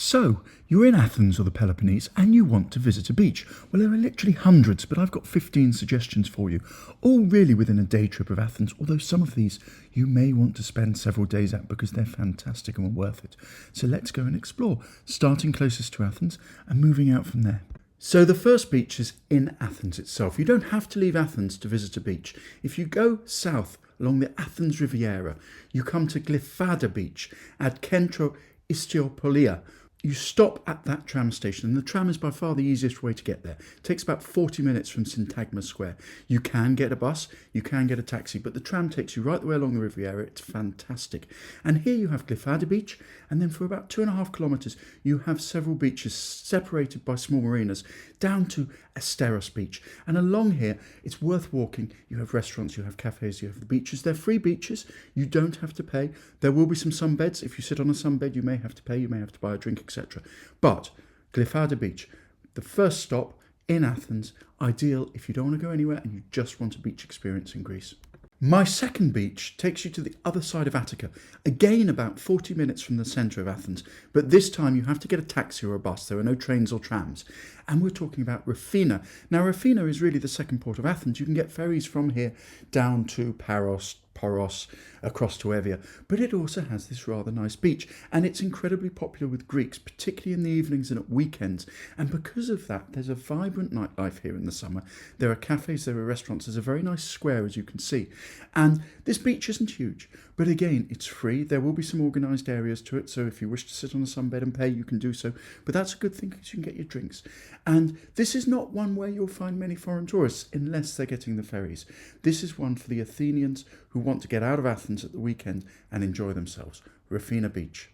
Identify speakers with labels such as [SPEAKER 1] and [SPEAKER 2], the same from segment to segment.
[SPEAKER 1] So, you're in Athens or the Peloponnese and you want to visit a beach. Well, there are literally hundreds, but I've got 15 suggestions for you, all really within a day trip of Athens, although some of these you may want to spend several days at because they're fantastic and worth it. So let's go and explore, starting closest to Athens and moving out from there. So the first beach is in Athens itself. You don't have to leave Athens to visit a beach. If you go south along the Athens Riviera, you come to Glyfada Beach at Kentro Istiopolia. You stop at that tram station, and the tram is by far the easiest way to get there. It takes about 40 minutes from Syntagma Square. You can get a bus, you can get a taxi, but the tram takes you right the way along the Riviera. It's fantastic. And here you have Glyfada Beach, and then for about 2.5 kilometres, you have several beaches separated by small marinas down to Asteros Beach. And along here, it's worth walking. You have restaurants, you have cafes, you have the beaches. They're free beaches. You don't have to pay. There will be some sunbeds. If you sit on a sunbed, you may have to pay. You may have to buy a drink, etc. But Glyfada Beach, the first stop in Athens, ideal if you don't want to go anywhere and you just want a beach experience in Greece. My second beach takes you to the other side of Attica, again about 40 minutes from the centre of Athens, but this time you have to get a taxi or a bus. There are no trains or trams. And we're talking about Rufina. Now, Rufina is really the second port of Athens. You can get ferries from here down to Paros, Poros, across to Evia, but it also has this rather nice beach, and it's incredibly popular with Greeks, particularly in the evenings and at weekends. And because of that, there's a vibrant nightlife here in the summer. There are cafes, there are restaurants, there's a very nice square, as you can see. And this beach isn't huge, but again, it's free. There will be some organised areas to it, so if you wish to sit on a sunbed and pay, you can do so. But that's a good thing because you can get your drinks. And this is not one where you'll find many foreign tourists, unless they're getting the ferries. This is one for the Athenians who want to get out of Athens at the weekend and enjoy themselves. Rufina Beach.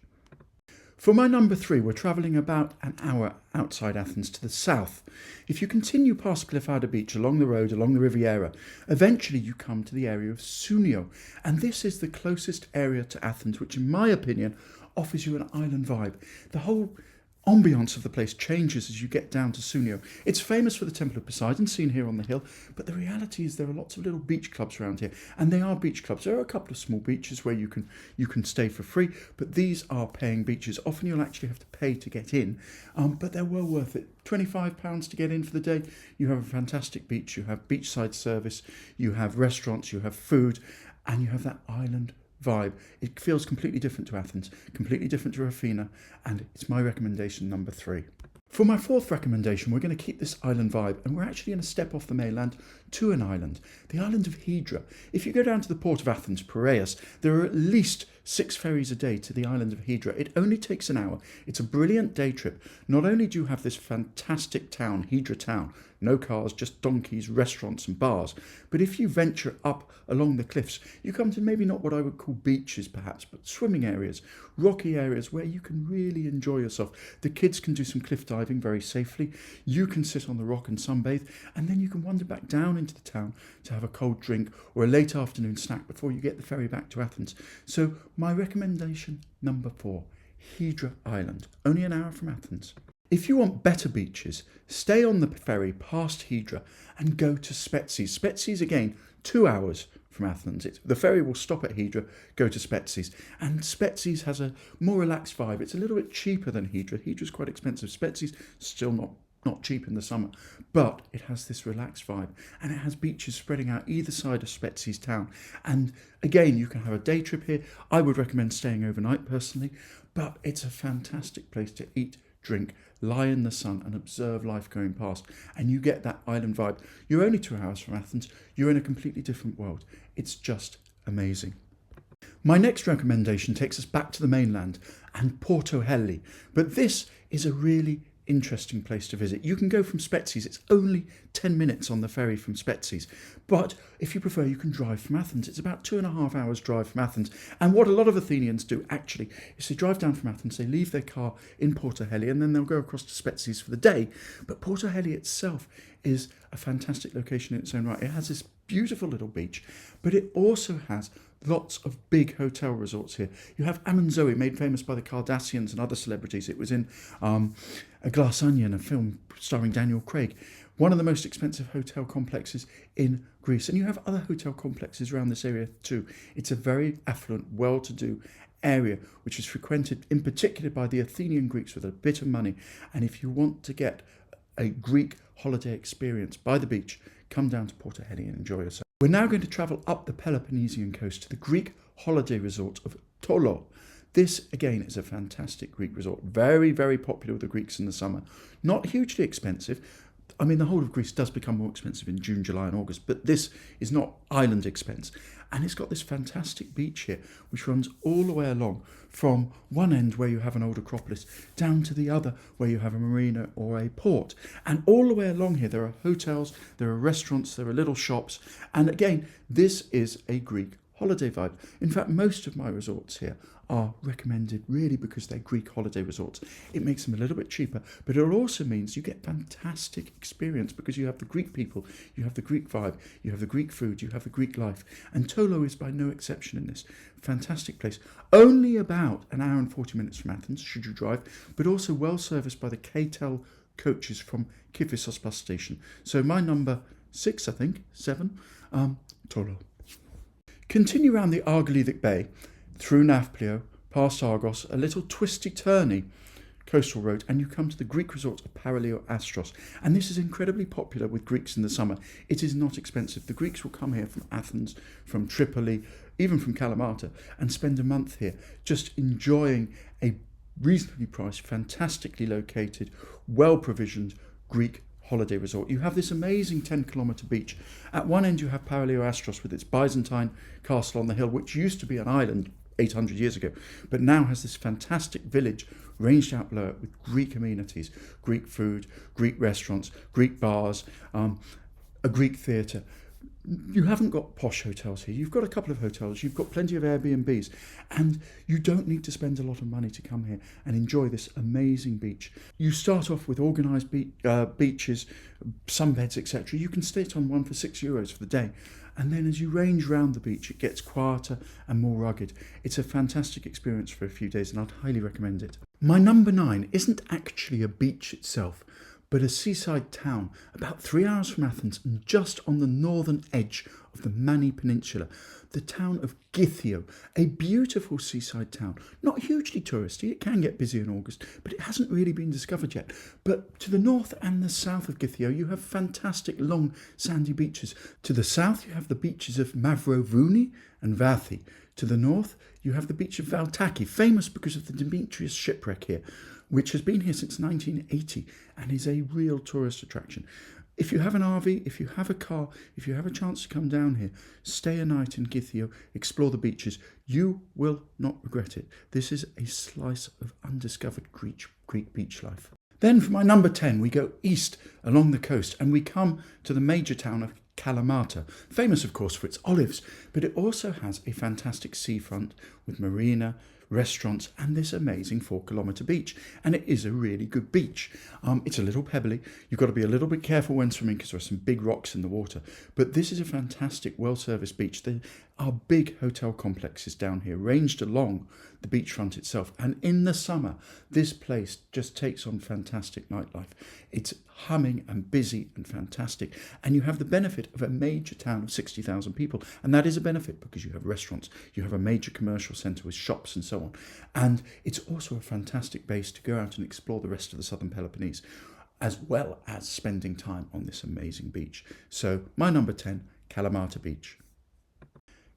[SPEAKER 1] For my number 3, we're travelling about an hour outside Athens to the south. If you continue past Glyfada Beach along the road, along the Riviera, eventually you come to the area of Sunio. And this is the closest area to Athens, which in my opinion offers you an island vibe. The whole ambience of the place changes as you get down to Sunio. It's famous for the Temple of Poseidon, seen here on the hill, but the reality is there are lots of little beach clubs around here, and they are beach clubs. There are a couple of small beaches where you can stay for free, but these are paying beaches. Often you'll actually have to pay to get in, but they're well worth it. £25 to get in for the day. You have a fantastic beach, you have beachside service, you have restaurants, you have food, and you have that island vibe. It feels completely different to Athens, completely different to Rufina, and it's my recommendation number 3. For my 4th recommendation, we're going to keep this island vibe, and we're actually going to step off the mainland to an island, the island of Hydra. If you go down to the port of Athens, Piraeus, there are at least 6 ferries a day to the island of Hydra. It only takes an hour. It's a brilliant day trip. Not only do you have this fantastic town, Hydra town, no cars, just donkeys, restaurants and bars, but if you venture up along the cliffs, you come to maybe not what I would call beaches perhaps, but swimming areas, rocky areas where you can really enjoy yourself. The kids can do some cliff diving very safely. You can sit on the rock and sunbathe, and then you can wander back down into the town to have a cold drink or a late afternoon snack before you get the ferry back to Athens. So my recommendation number 4, Hydra Island, only an hour from Athens. If you want better beaches, stay on the ferry past Hydra and go to Spetses. Spetses, again, 2 hours from Athens. The ferry will stop at Hydra, go to Spetses. And Spetses has a more relaxed vibe. It's a little bit cheaper than Hydra. Hydra's quite expensive. Spetses, still not cheap in the summer, but it has this relaxed vibe, and it has beaches spreading out either side of Spetses town. And again, you can have a day trip here. I would recommend staying overnight personally, but it's a fantastic place to eat, drink, lie in the sun and observe life going past, and you get that island vibe. You're only 2 hours from Athens. You're in a completely different world. It's just amazing. My next recommendation takes us back to the mainland and Porto Heli, but this is a really interesting place to visit. You can go from Spetses. It's only 10 minutes on the ferry from Spetses, but if you prefer, you can drive from Athens. It's about 2.5 hours drive from Athens, and what a lot of Athenians do actually is they drive down from Athens, they leave their car in Porto Heli, and then they'll go across to Spetses for the day. But Porto Heli itself is a fantastic location in its own right. It has this beautiful little beach, but it also has lots of big hotel resorts here. You have Amanzoe, made famous by the Kardashians and other celebrities. It was in A Glass Onion, a film starring Daniel Craig. One of the most expensive hotel complexes in Greece. And you have other hotel complexes around this area too. It's a very affluent, well-to-do area which is frequented in particular by the Athenian Greeks with a bit of money. And if you want to get a Greek holiday experience by the beach, come down to Portoheli and enjoy yourself. We're now going to travel up the Peloponnesian coast to the Greek holiday resort of Tolo. This, again, is a fantastic Greek resort. Very, very popular with the Greeks in the summer. Not hugely expensive. I mean, the whole of Greece does become more expensive in June, July and August, but this is not island expense. And it's got this fantastic beach here, which runs all the way along from one end where you have an old Acropolis down to the other where you have a marina or a port. And all the way along here, there are hotels, there are restaurants, there are little shops. And again, this is a Greek holiday vibe. In fact, most of my resorts here are recommended really because they're Greek holiday resorts. It makes them a little bit cheaper, but it also means you get fantastic experience because you have the Greek people, you have the Greek vibe, you have the Greek food, you have the Greek life. And Tolo is by no exception in this. Fantastic place. Only about an hour and 40 minutes from Athens, should you drive, but also well serviced by the KTEL coaches from Kifissos bus station. So my number 6, I think, 7, Tolo. Continue around the Argolithic Bay, through Nafplio, past Argos, a little twisty-turny coastal road, and you come to the Greek resort of Paralio Astros. And this is incredibly popular with Greeks in the summer. It is not expensive. The Greeks will come here from Athens, from Tripoli, even from Kalamata, and spend a month here just enjoying a reasonably priced, fantastically located, well-provisioned Greek holiday resort. You have this amazing 10-kilometre beach. At one end you have Paralio Astros with its Byzantine castle on the hill, which used to be an island 800 years ago, but now has this fantastic village ranged out below it with Greek amenities, Greek food, Greek restaurants, Greek bars, a Greek theatre. You haven't got posh hotels here. You've got a couple of hotels. You've got plenty of Airbnbs. And you don't need to spend a lot of money to come here and enjoy this amazing beach. You start off with organised beaches, sunbeds, etc. You can sit on one for €6 for the day. And then as you range round the beach, it gets quieter and more rugged. It's a fantastic experience for a few days, and I'd highly recommend it. My number 9 isn't actually a beach itself, but a seaside town about 3 hours from Athens and just on the northern edge of the Mani Peninsula, the town of Gythio, a beautiful seaside town. Not hugely touristy, it can get busy in August, but it hasn't really been discovered yet. But to the north and the south of Gythio, you have fantastic long sandy beaches. To the south, you have the beaches of Mavrovouni and Vathi. To the north, you have the beach of Valtaki, famous because of the Demetrius shipwreck here, which has been here since 1980 and is a real tourist attraction. If you have an RV, if you have a car, if you have a chance to come down here, stay a night in Gythio, explore the beaches, you will not regret it. This is a slice of undiscovered Greek beach life. Then for my number 10, we go east along the coast and we come to the major town of Kalamata, famous of course for its olives, but it also has a fantastic seafront with marina, restaurants and this amazing 4-kilometre beach, and it is a really good beach. It's a little pebbly. You've got to be a little bit careful when swimming because there are some big rocks in the water, but this is a fantastic well-serviced beach. There are big hotel complexes down here ranged along the beachfront itself, and in the summer this place just takes on fantastic nightlife. It's humming and busy and fantastic, and you have the benefit of a major town of 60,000 people, and that is a benefit because you have restaurants, you have a major commercial centre with shops and so on, and it's also a fantastic base to go out and explore the rest of the southern Peloponnese as well as spending time on this amazing beach. So my number 10, Kalamata Beach.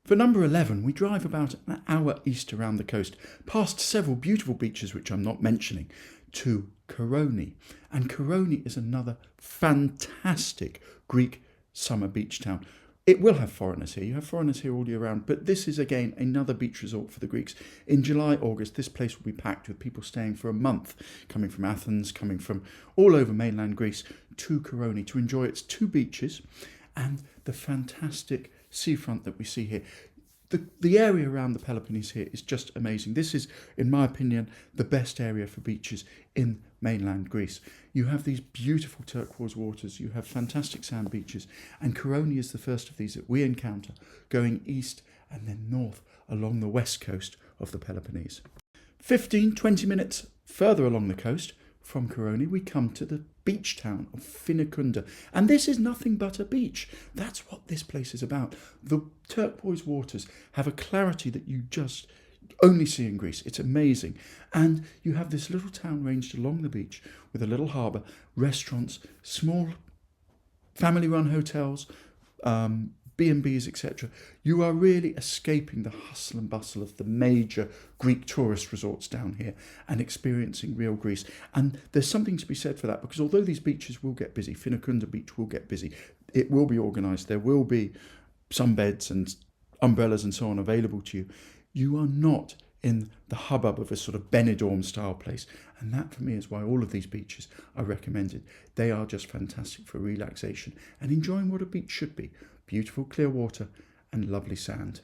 [SPEAKER 1] For number 11, we drive about an hour east around the coast, past several beautiful beaches which I'm not mentioning, to Koroni. And Koroni is another fantastic Greek summer beach town. It will have foreigners here. You have foreigners here all year round, but this is again another beach resort for the Greeks. In July, August, this place will be packed with people staying for a month, coming from Athens, coming from all over mainland Greece to Koroni to enjoy its 2 beaches and the fantastic seafront that we see here. The area around the Peloponnese here is just amazing. This is, in my opinion, the best area for beaches in mainland Greece. You have these beautiful turquoise waters, you have fantastic sand beaches, and Koroni is the first of these that we encounter, going east and then north along the west coast of the Peloponnese. 15-20 minutes further along the coast from Koroni, we come to the beach town of Finikunda, and this is nothing but a beach. That's what this place is about. The turquoise waters have a clarity that you just only see in Greece. It's amazing. And you have this little town ranged along the beach with a little harbour, restaurants, small family-run hotels, B&Bs, etc. You are really escaping the hustle and bustle of the major Greek tourist resorts down here and experiencing real Greece. And there's something to be said for that, because although these beaches will get busy, Finikunda Beach will get busy, it will be organised, there will be sunbeds and umbrellas and so on available to you, you are not in the hubbub of a sort of Benidorm style place. And that for me is why all of these beaches are recommended. They are just fantastic for relaxation and enjoying what a beach should be. Beautiful clear water and lovely sand.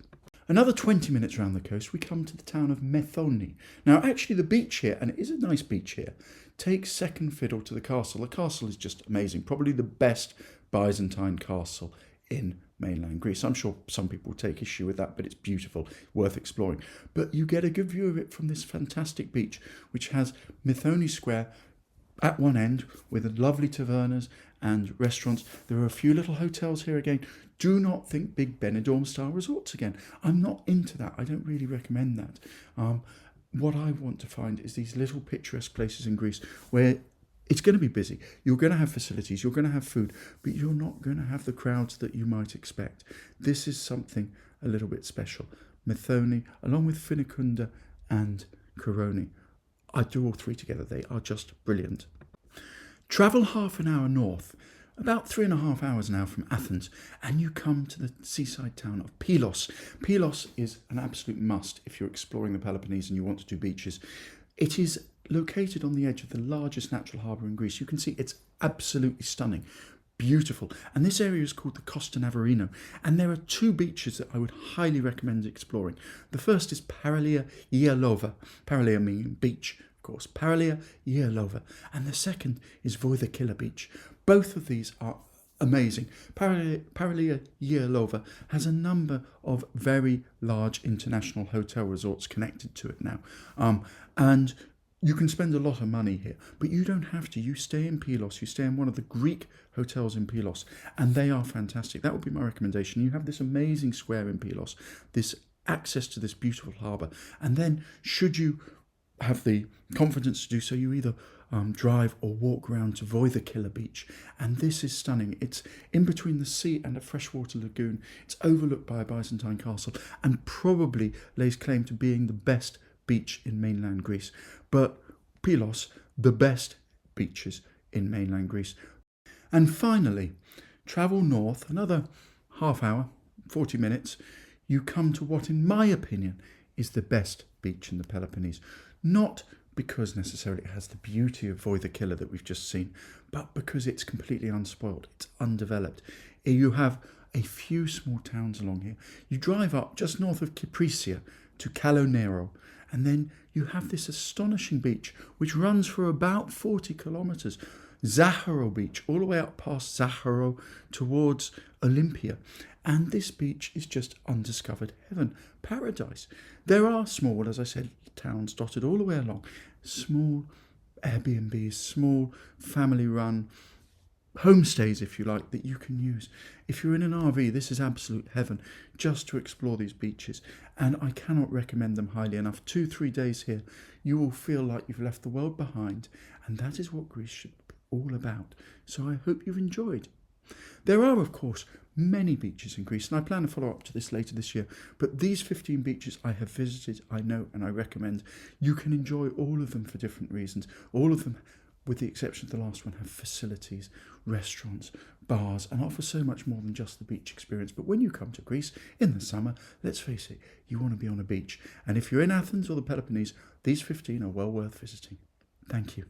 [SPEAKER 1] Another 20 minutes around the coast, we come to the town of Methoni. Now actually the beach here, and it is a nice beach here, takes second fiddle to the castle. The castle is just amazing, probably the best Byzantine castle in mainland Greece. I'm sure some people will take issue with that, but it's beautiful, worth exploring. But you get a good view of it from this fantastic beach, which has Methoni Square at one end with lovely tavernas and restaurants. There are a few little hotels here again. Do not think big Benidorm style resorts again. I'm not into that. I don't really recommend that. What I want to find is these little picturesque places in Greece where it's going to be busy. You're going to have facilities, you're going to have food, but you're not going to have the crowds that you might expect. This is something a little bit special. Methoni, along with Finikunda and Koroni. I do all three together. They are just brilliant. Travel half an hour north, about 3.5 hours now from Athens, and you come to the seaside town of Pylos. Pylos is an absolute must if you're exploring the Peloponnese and you want to do beaches. It is located on the edge of the largest natural harbour in Greece. You can see it's absolutely stunning, beautiful. And this area is called the Costa Navarino. And there are two beaches that I would highly recommend exploring. The first is Paralia Ialova. Paralia meaning beach, of course. Paralia Ialova. And the second is Voithakilla Beach. Both of these are amazing. Paralia Ialova has a number of very large international hotel resorts connected to it now. And you can spend a lot of money here, but you don't have to. You stay in Pylos, you stay in one of the Greek hotels in Pylos, and they are fantastic. That would be my recommendation. You have this amazing square in Pylos, this access to this beautiful harbour, and then should you have the confidence to do so, you either drive or walk around to Voithakilla Beach, and this is stunning. It's in between the sea and a freshwater lagoon. It's overlooked by a Byzantine castle and probably lays claim to being the best beach in mainland Greece. But Pylos, the best beaches in mainland Greece. And finally, travel north another half hour, 40 minutes, you come to what in my opinion is the best beach in the Peloponnese. Not because necessarily it has the beauty of Voithakilla that we've just seen, but because it's completely unspoiled, it's undeveloped. You have a few small towns along here. You drive up just north of Kyprisia to Kalonero, and then you have this astonishing beach which runs for about 40 kilometres. Zaharo Beach, all the way up past Zaharo towards Olympia. And this beach is just undiscovered heaven, paradise. There are small, as I said, towns dotted all the way along. Small Airbnbs, small family-run homestays, if you like, that you can use. If you're in an RV, this is absolute heaven just to explore these beaches, and I cannot recommend them highly enough. 2-3 days here, you will feel like you've left the world behind, and that is what Greece should be all about. So I hope you've enjoyed. There are, of course, many beaches in Greece, and I plan to follow up to this later this year, but these 15 beaches I have visited, I know, and I recommend. You can enjoy all of them for different reasons. All of them, with the exception of the last one, have facilities, restaurants, bars, and offer so much more than just the beach experience. But when you come to Greece in the summer, let's face it, you want to be on a beach. And if you're in Athens or the Peloponnese, these 15 are well worth visiting. Thank you.